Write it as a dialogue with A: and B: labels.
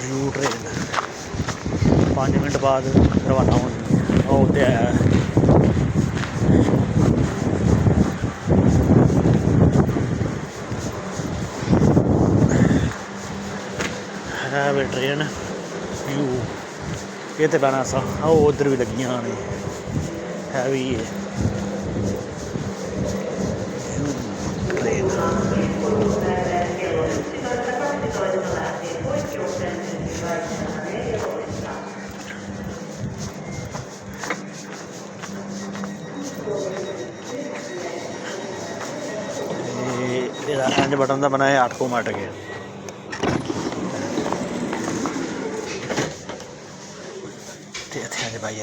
A: You train 5 minute बाद रवाना होनी है। वो तो है वे ट्रेन यू ये तो पैना सा उधर भी लगियां ने है भी ट्रेन एंड बटन का बनाया 8 को मट गया। भाई